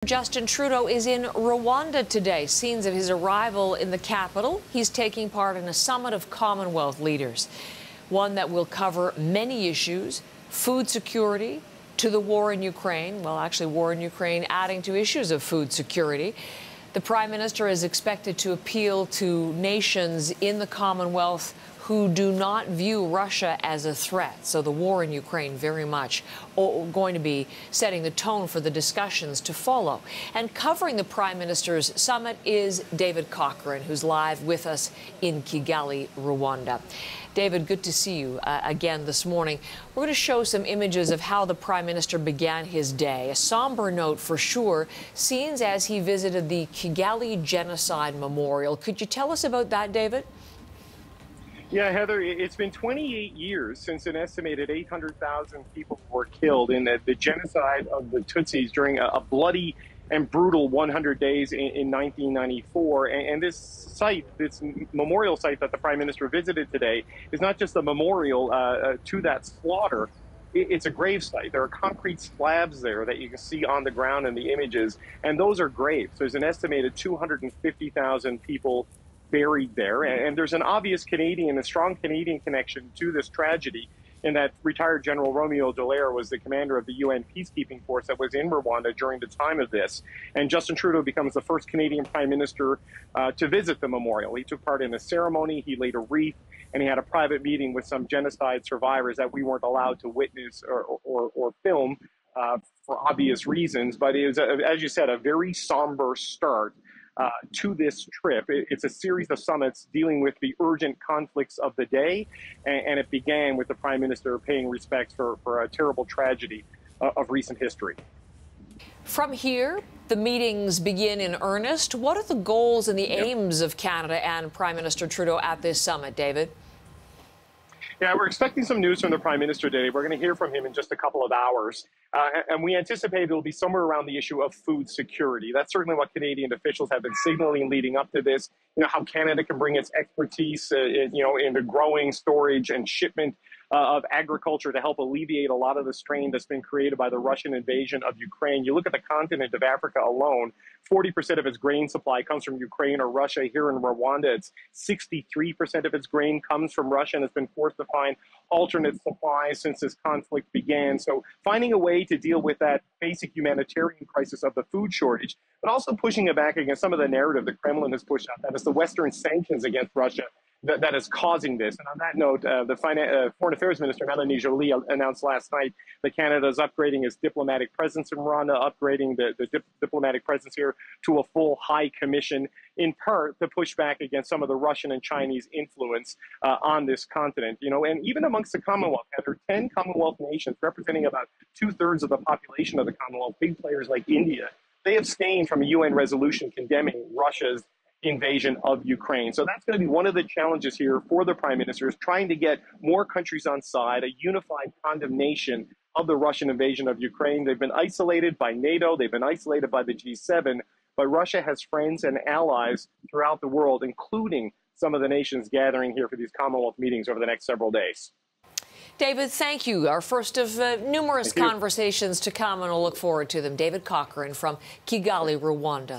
Justin Trudeau is in Rwanda today. Scenes of his arrival in the capital. He's taking part in a summit of Commonwealth leaders, one that will cover many issues: food security, to the war in Ukraine. Well, actually, war in Ukraine adding to issues of food security. The Prime Minister is expected to appeal to nations in the Commonwealth who do not view Russia as a threat. So the war in Ukraine very much going to be setting the tone for the discussions to follow. And covering the Prime Minister's summit is David Cochrane, who's live with us in Kigali, Rwanda. David, good to see you again this morning. We're going to show some images of how the Prime Minister began his day. A somber note for sure, scenes as he visited the Kigali Genocide Memorial. Could you tell us about that, David? Yeah, Heather, it's been 28 years since an estimated 800,000 people were killed in the genocide of the Tutsis during a bloody and brutal 100 days in 1994. And this site, this memorial site that the Prime Minister visited today, is not just a memorial to that slaughter. It's a grave site. There are concrete slabs there that you can see on the ground in the images, and those are graves. There's an estimated 250,000 people buried there, and there's an obvious Canadian, a strong Canadian connection to this tragedy, in that retired General Romeo Dallaire was the commander of the UN peacekeeping force that was in Rwanda during the time of this. And Justin Trudeau becomes the first Canadian Prime Minister to visit the memorial. He took part in a ceremony, he laid a wreath, and he had a private meeting with some genocide survivors that we weren't allowed to witness or film for obvious reasons. But it was, as you said, a very somber start to this trip. It's a series of summits dealing with the urgent conflicts of the day, and it began with the Prime Minister paying respects for a terrible tragedy of recent history. From here, the meetings begin in earnest. What are the goals and the aims of Canada and Prime Minister Trudeau at this summit, David? Yeah, we're expecting some news from the Prime Minister today. We're going to hear from him in just a couple of hours. And we anticipate it'll be somewhere around the issue of food security. That's certainly what Canadian officials have been signaling leading up to this. You know, how Canada can bring its expertise, into growing, storage, and shipment of agriculture to help alleviate a lot of the strain that's been created by the Russian invasion of Ukraine. You look at the continent of Africa alone, 40% of its grain supply comes from Ukraine or Russia. Here in Rwanda, it's 63% of its grain comes from Russia, and it's been forced to find alternate supplies since this conflict began. So finding a way to deal with that basic humanitarian crisis of the food shortage, but also pushing it back against some of the narrative the Kremlin has pushed out, that is the Western sanctions against Russia that is causing this. And on that note, the Foreign Affairs Minister, Melanie Joly, announced last night that Canada is upgrading its diplomatic presence in Rwanda, upgrading the diplomatic presence here to a full high commission, in part to push back against some of the Russian and Chinese influence on this continent. You know, and even amongst the Commonwealth, there are 10 Commonwealth nations representing about 2/3 of the population of the Commonwealth, big players like India. They abstained from a UN resolution condemning Russia's invasion of Ukraine. So that's going to be one of the challenges here for the Prime Minister, is trying to get more countries on side, a unified condemnation of the Russian invasion of Ukraine. They've been isolated by NATO, they've been isolated by the G7, but Russia has friends and allies throughout the world, including some of the nations gathering here for these Commonwealth meetings over the next several days. David, thank you. Our first of numerous conversations to come, and we'll look forward to them. David Cochrane from Kigali, Rwanda.